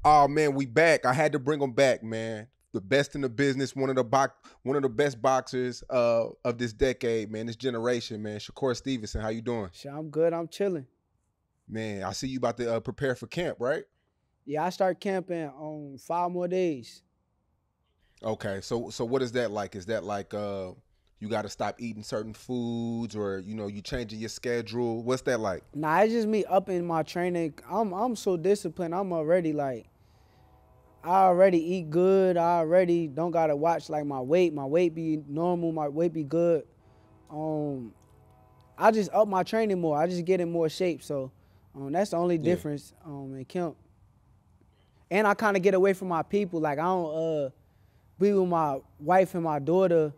Oh man, we back. I had to bring him back, man. The best in the business, one of the best boxers of this decade, man. This generation, man. Shakur Stevenson, how you doing, Shit, I'm good. I'm chilling. man? I see you about to prepare for camp, right? Yeah, I start camping on 5 more days. Okay, so what is that like? Is that like you got to stop eating certain foods, or you changing your schedule? What's that like? Nah, it's just me upping my training. I'm so disciplined. I'm already like I already eat good. I already don't gotta watch like my weight. My weight be normal. My weight be good. Um, I just up my training more. I just get in more shape. So that's the only Yeah. difference in camp. And I kind of get away from my people. Like I don't be with my wife and my daughter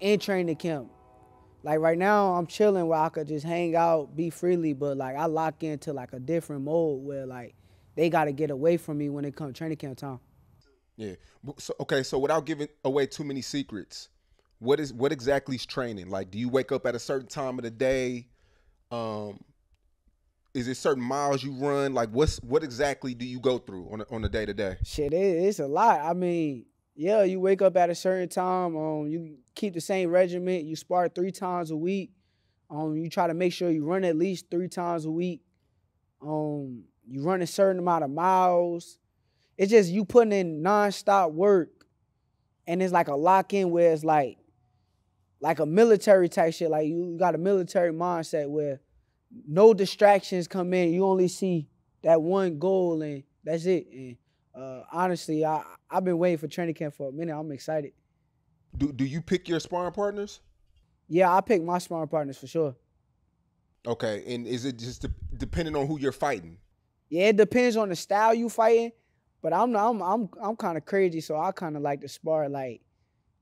in training camp. Like right now, I'm chilling where I could just hang out, be freely, but like I lock into like a different mode where like they gotta get away from me when it comes training camp time. Yeah. So okay, so without giving away too many secrets, what exactly is training? Like, do you wake up at a certain time of the day? Um, is it certain miles you run? Like, what exactly do you go through on a day to day? Shit, it's a lot. I mean, yeah, you wake up at a certain time. You keep the same regiment. You spar 3 times a week. You try to make sure you run at least 3 times a week. You run a certain amount of miles. It's just you putting in nonstop work, and it's like a lock in where it's like a military type shit. Like you got a military mindset where no distractions come in. You only see that one goal, and that's it. And honestly, I've been waiting for training camp for a minute. I'm excited. Do you pick your sparring partners? Yeah, I pick my sparring partners for sure. Okay, and is it just depending on who you're fighting? Yeah, it depends on the style you fighting, but I'm kind of crazy, so I kind of like to spar like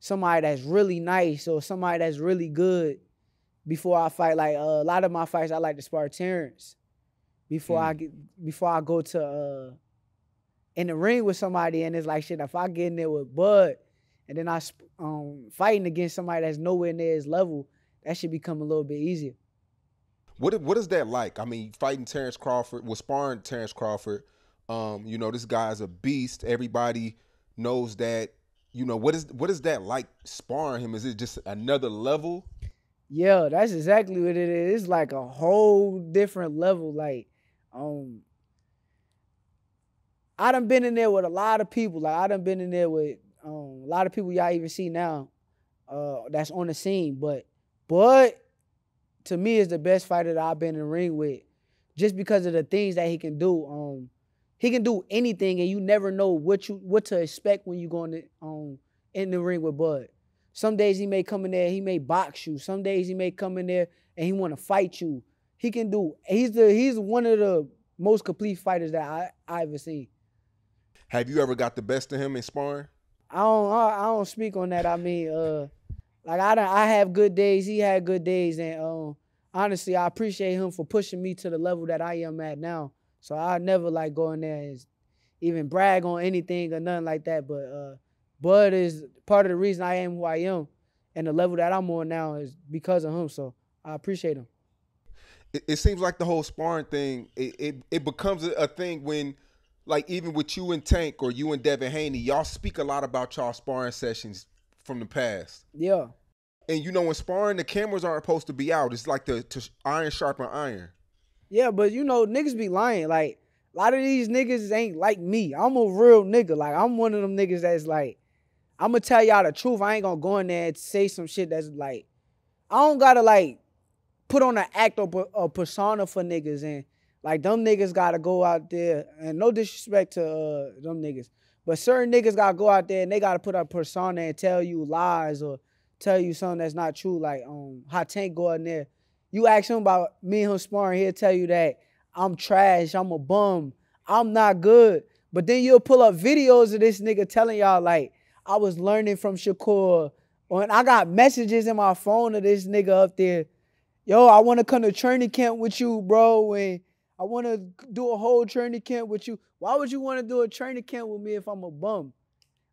somebody that's really nice or somebody that's really good before I fight. Like a lot of my fights, I like to spar Terrence before I go to in the ring with somebody, and it's like shit. If I get in there with Bud, and then I fighting against somebody that's nowhere near his level, that should become a little bit easier. What is that like? I mean, fighting Terrence Crawford, was sparring Terrence Crawford. This guy's a beast. Everybody knows that. What is that like sparring him? Is it just another level? Yeah, that's exactly what it is. It's like a whole different level. Like, I done been in there with a lot of people. Like, I done been in there with a lot of people y'all even see now that's on the scene. But to me is the best fighter that I've been in the ring with, just because of the things that he can do. He can do anything, and you never know what to expect when you go in the ring with Bud. Some days he may come in there, he may box you. Some days he may come in there and he want to fight you. He can do. He's one of the most complete fighters that I ever seen. Have you ever got the best of him in sparring? I don't speak on that. I mean, like I have good days. He had good days, and honestly, I appreciate him for pushing me to the level that I am at now. So I never like go in there and even brag on anything or nothing like that. But Bud is part of the reason I am who I am, and the level that I'm on now is because of him. So I appreciate him. It seems like the whole sparring thing, it becomes a thing when, like, even with you and Tank or you and Devin Haney, y'all speak a lot about y'all sparring sessions from the past. Yeah. And in sparring, the cameras aren't supposed to be out. It's like to iron sharpen iron. Yeah, but niggas be lying. Like, a lot of these niggas ain't like me. I'm a real nigga. Like, I'm one of them niggas that's like, I'm gonna tell y'all the truth. I ain't gonna go in there and say some shit that's like, I don't gotta like put on an act or a persona for niggas, and like them niggas gotta go out there, and no disrespect to them niggas, but certain niggas gotta go out there and they gotta put a persona and tell you lies or tell you something that's not true. Like how Tank go in there, you ask him about me and him sparring, he'll tell you that I'm trash, I'm a bum, I'm not good. But then you'll pull up videos of this nigga telling y'all like, I was learning from Shakur. When I got messages in my phone of this nigga up there, yo, I want to come to training camp with you, bro, and I want to do a whole training camp with you. Why would you want to do a training camp with me if I'm a bum?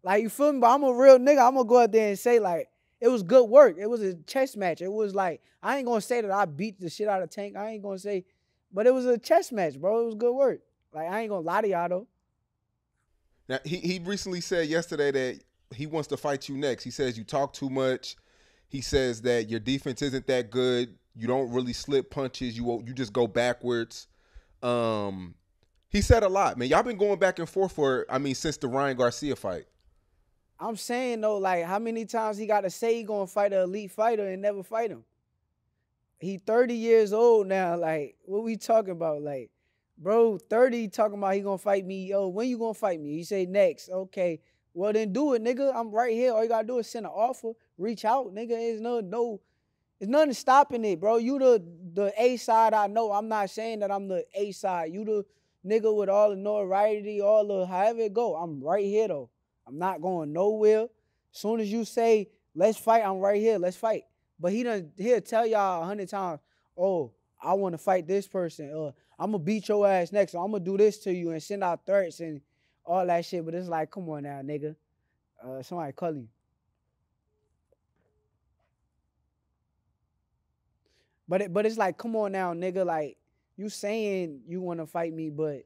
Like, you feel me? But I'm a real nigga. I'm going to go out there and say, like, It was good work. It was a chess match. It was like, I ain't gonna say that I beat the shit out of Tank. I ain't gonna say, but it was a chess match, bro. It was good work. Like, I ain't gonna lie to y'all though. Now he recently said yesterday that he wants to fight you next. He says you talk too much. He says that your defense isn't that good. You don't really slip punches. You just go backwards. He said a lot, man. Y'all been going back and forth since the Ryan Garcia fight. I'm saying though, like, how many times he got to say he gonna fight an elite fighter and never fight him? He 30 years old now. Like, what we talking about? Like, bro, 30 talking about he gonna fight me. Yo, when you gonna fight me? He say next. Okay, well then do it, nigga. I'm right here. All you gotta do is send an offer. Reach out, nigga. There's nothing stopping it, bro. You the A side I know. I'm not saying that I'm the A side. You the nigga with all the notoriety, all the however it go. I'm right here though. I'm not going nowhere. Soon as you say, let's fight, I'm right here. Let's fight. But he'll tell y'all 100 times, oh, I want to fight this person. I'm going to beat your ass next. I'm going to do this to you and send out threats and all that shit. But it's like, come on now, nigga. Somebody call you. But it's like, come on now, nigga. Like, you saying you want to fight me, but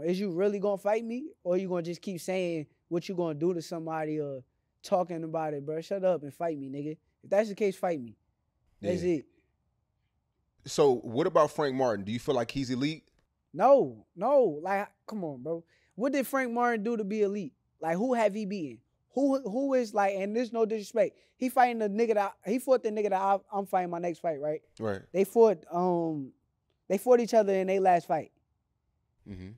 is you really going to fight me? Or you going to just keep saying what you going to do to somebody or talking about it, bro? Shut up and fight me, nigga. If that's the case, fight me. That's it. So what about Frank Martin? Do you feel like he's elite? No. Like, come on, bro. What did Frank Martin do to be elite? Like, who have he beaten? Who is like, and there's no disrespect. He fought the nigga that I'm fighting my next fight, right? Right. They fought each other in their last fight. Mm-hmm.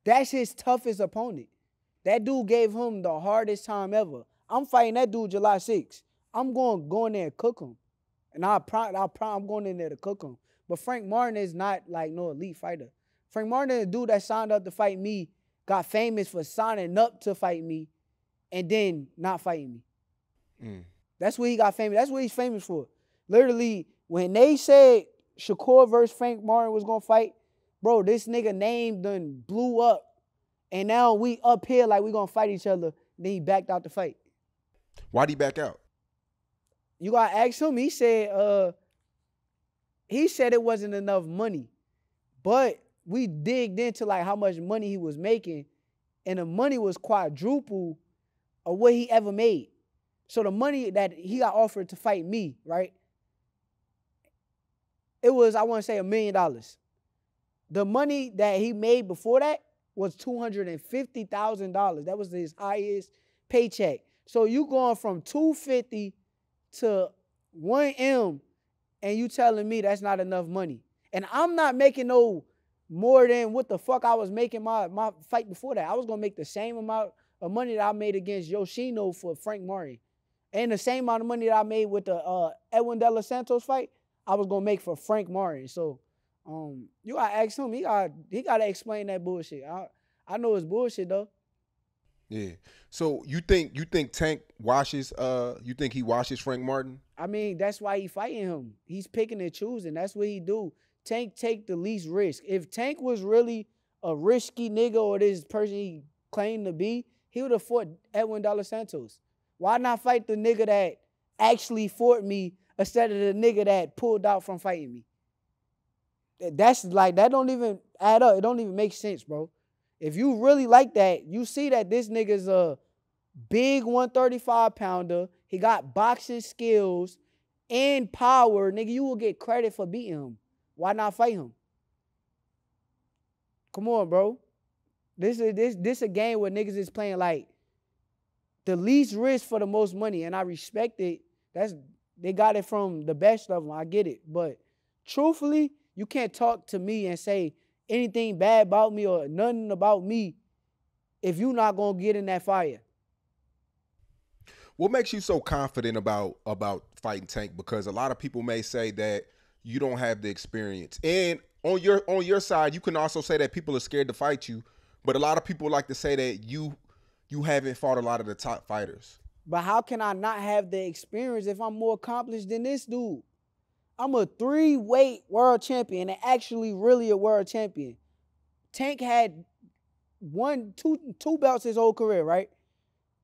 That's his toughest opponent. That dude gave him the hardest time ever. I'm fighting that dude July 6th. I'm going there and cook him. And I'm going in there to cook him. But Frank Martin is not like no elite fighter. Frank Martin is a dude that signed up to fight me, got famous for signing up to fight me, and then not fighting me. Mm. That's what he got famous. That's what he's famous for. Literally, when they said Shakur versus Frank Martin was going to fight, bro, this nigga name done blew up. And now we up here like we going to fight each other. Then he backed out the fight. Why'd he back out? You got to ask him. He said it wasn't enough money. But we digged into like how much money he was making. And the money was quadruple of what he ever made. So the money that he got offered to fight me, right? It was, I want to say, $1 million. The money that he made before that was $250,000. That was his highest paycheck. So you going from $250 to $1 and you telling me that's not enough money. And I'm not making no more than what the fuck I was making my fight before that. I was going to make the same amount of money that I made against Yoshino for Frank Martin. And the same amount of money that I made with the Edwin De Los Santos fight, I was going to make for Frank Martin. So you got to ask him. He got to explain that bullshit. I know it's bullshit, though. Yeah. So you think Tank washes you think he washes Frank Martin? I mean, that's why he fighting him. He's picking and choosing. That's what he do. Tank take the least risk. If Tank was really a risky nigga or this person he claimed to be, he would have fought Edwin De Los Santos. Why not fight the nigga that actually fought me instead of the nigga that pulled out from fighting me? That's like, that don't even add up. It don't even make sense, bro. If you really like that, you see that this nigga's a big 135-pounder. He got boxing skills and power. Nigga, you will get credit for beating him. Why not fight him? Come on, bro. This a game where niggas is playing like the least risk for the most money, and I respect it. They got it from the best of them. I get it. But truthfully, you can't talk to me and say anything bad about me or nothing about me if you're not going to get in that fire. What makes you so confident about fighting Tank? Because a lot of people may say that you don't have the experience. And on your side, you can also say that people are scared to fight you. But a lot of people like to say that you haven't fought a lot of the top fighters. But how can I not have the experience if I'm more accomplished than this dude? I'm a 3-weight world champion and actually really a world champion. Tank had two belts his whole career, right?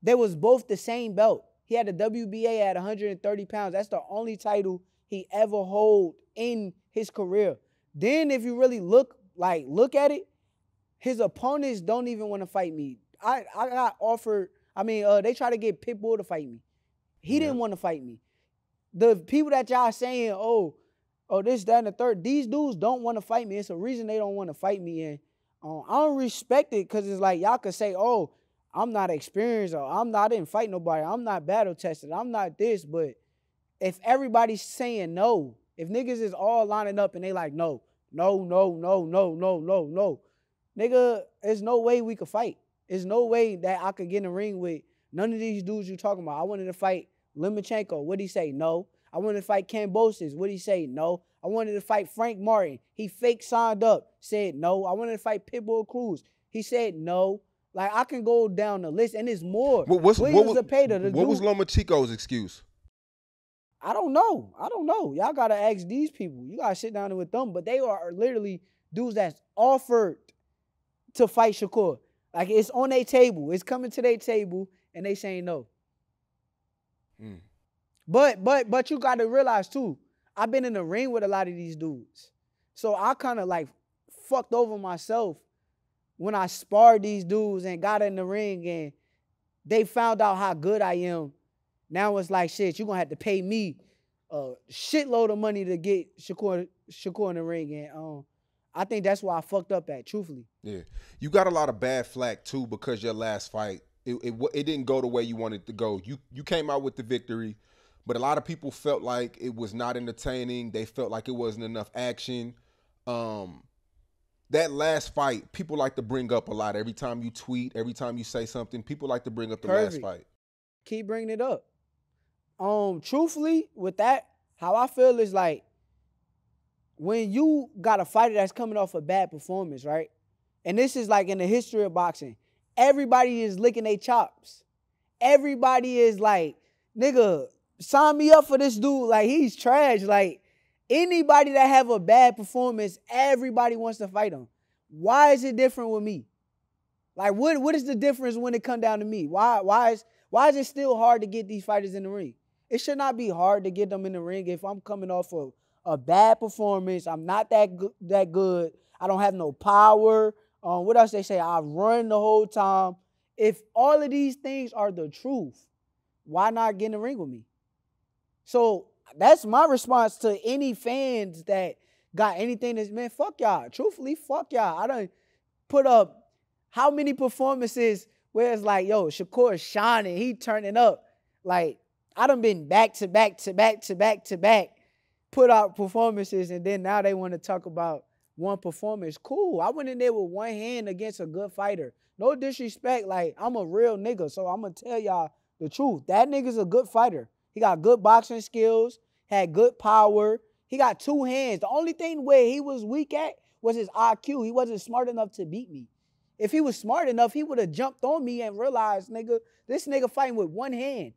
They was both the same belt. He had the WBA at 130 pounds. That's the only title he ever hold in his career. Then if you really look at it, his opponents don't even want to fight me. I got offered, they try to get Pitbull to fight me. He didn't want to fight me. The people that y'all saying, oh, this, that, and the third, these dudes don't want to fight me. It's a reason they don't want to fight me. And I don't respect it because it's like y'all could say, oh, I'm not experienced or I didn't fight nobody. I'm not battle tested. I'm not this. But if everybody's saying no, if niggas is all lining up and they like, no, nigga, there's no way we could fight. There's no way that I could get in the ring with none of these dudes you talking about. I wanted to fight Lomachenko. What'd he say? No. I wanted to fight Kambosos. What'd he say? No. I wanted to fight Frank Martin. He fake signed up. Said no. I wanted to fight Pitbull Cruz. He said no. Like, I can go down the list, and it's more. What was Lomachenko's excuse? I don't know. Y'all got to ask these people. You got to sit down with them. But they are literally dudes that's offered to fight Shakur. Like, it's on their table. It's coming to their table, and they saying no. But you got to realize, too, I've been in the ring with a lot of these dudes. So I kind of, like, fucked over myself when I sparred these dudes and got in the ring and they found out how good I am. Now it's like, shit, you're going to have to pay me a shitload of money to get Shakur in the ring. And I think that's why I fucked up at, truthfully. Yeah. You got a lot of bad flack, too, because your last fight, it didn't go the way you wanted to go. You came out with the victory, but a lot of people felt like it was not entertaining. They felt like it wasn't enough action. That last fight, people like to bring up a lot. Every time you tweet, every time you say something, people like to bring up the last fight. Keep bringing it up. Truthfully, with that, how I feel is like, when you got a fighter that's coming off a bad performance, right? And this is like in the history of boxing. Everybody is licking their chops. Everybody is like, nigga, sign me up for this dude. Like, he's trash. Like, anybody that have a bad performance, everybody wants to fight him. Why is it different with me? Like, what is the difference when it come down to me? Why is it still hard to get these fighters in the ring? It should not be hard to get them in the ring if I'm coming off of a bad performance. I'm not that good. I don't have no power. What else they say? I run the whole time. If all of these things are the truth, why not get in the ring with me? So that's my response to any fans that got anything that's, man, fuck y'all. Truthfully, fuck y'all. I done put up how many performances where it's like, yo, Shakur shining, he turning up. Like, I done been back to back, put out performances, and then now they want to talk about one performance. Cool. I went in there with one hand against a good fighter. No disrespect. Like, I'm a real nigga, so I'm going to tell y'all the truth. That nigga's a good fighter. He got good boxing skills, had good power. He got two hands. The only thing where he was weak at was his IQ. He wasn't smart enough to beat me. If he was smart enough, he would have jumped on me and realized, nigga, this nigga fighting with one hand.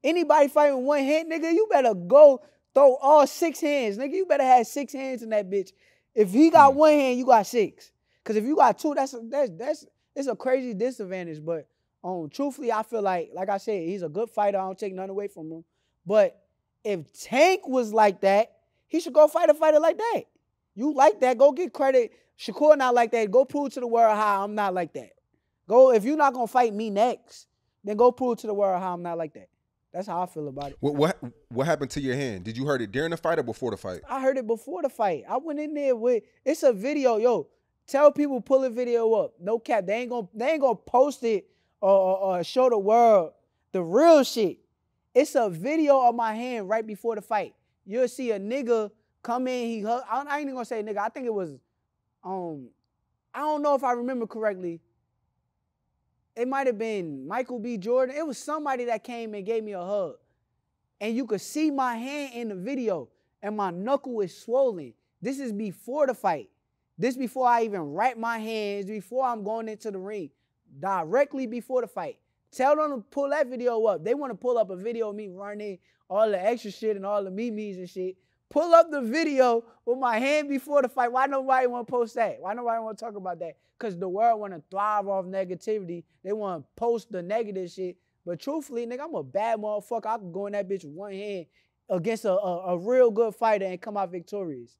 Anybody fighting with one hand, nigga, you better go throw all 6 hands. Nigga, you better have 6 hands in that bitch. If he got one hand, you got 6. Because if you got 2, it's a crazy disadvantage. But truthfully, I feel like I said, he's a good fighter. I don't take none away from him. But if Tank was like that, he should go fight a fighter like that. You like that, go get credit. Shakur not like that. Go prove to the world how I'm not like that. Go, if you're not going to fight me next, then go prove to the world how I'm not like that. That's how I feel about it. What happened to your hand? Did you hurt it during the fight or before the fight? I heard it before the fight. I went in there with, it's a video. Yo, tell people pull a video up. No cap. They ain't gonna post it or show the world the real shit. It's a video of my hand right before the fight. You'll see a nigga come in. He hug. I ain't even gonna say nigga. I think it was, I don't know if I remember correctly. It might have been Michael B. Jordan. It was somebody that came and gave me a hug. And you could see my hand in the video. And my knuckle is swollen. This is before the fight. This before I even wrap my hands, before I'm going into the ring. Directly before the fight. Tell them to pull that video up. They want to pull up a video of me running, all the extra shit and all the memes and shit. Pull up the video with my hand before the fight. Why nobody want to post that? Why nobody want to talk about that? Because the world want to thrive off negativity. They want to post the negative shit. But truthfully, nigga, I'm a bad motherfucker. I can go in that bitch with one hand against a real good fighter and come out victorious.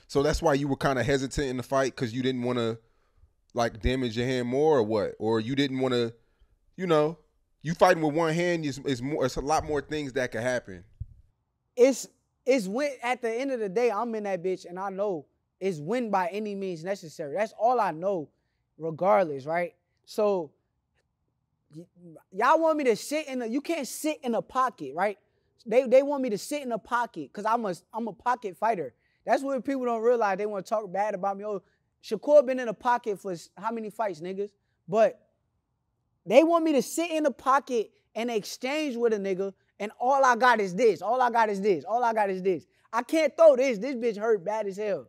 So that's why you were kind of hesitant in the fight because you didn't want to like damage your hand more, or what? Or you didn't want to, you know, you fighting with one hand is more. It's a lot more things that could happen. It's when at the end of the day, I'm in that bitch and I know it's win by any means necessary. That's all I know, regardless, right? So y'all want me to sit in you can't sit in a pocket, right? They want me to sit in a pocket because I'm a pocket fighter. That's what people don't realize. They want to talk bad about me. Oh, Shakur been in a pocket for how many fights, niggas? But they want me to sit in the pocket and exchange with a nigga, and all I got is this. All I got is this. All I got is this. I can't throw this. This bitch hurt bad as hell.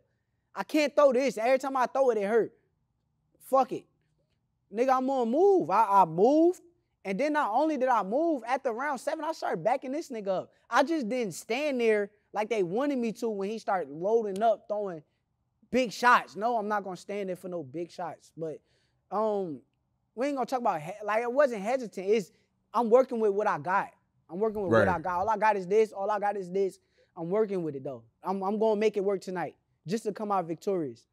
I can't throw this. Every time I throw it, it hurt. Fuck it. Nigga, I'm gonna move. I moved, and then not only did I move, after round 7, I started backing this nigga up. I just didn't stand there like they wanted me to when he started loading up, throwing big shots. No, I'm not gonna stand there for no big shots. But we ain't gonna talk about like I wasn't hesitant. I'm working with what I got. I'm working with what I got. All I got is this. All I got is this. I'm working with it though. I'm gonna make it work tonight just to come out victorious.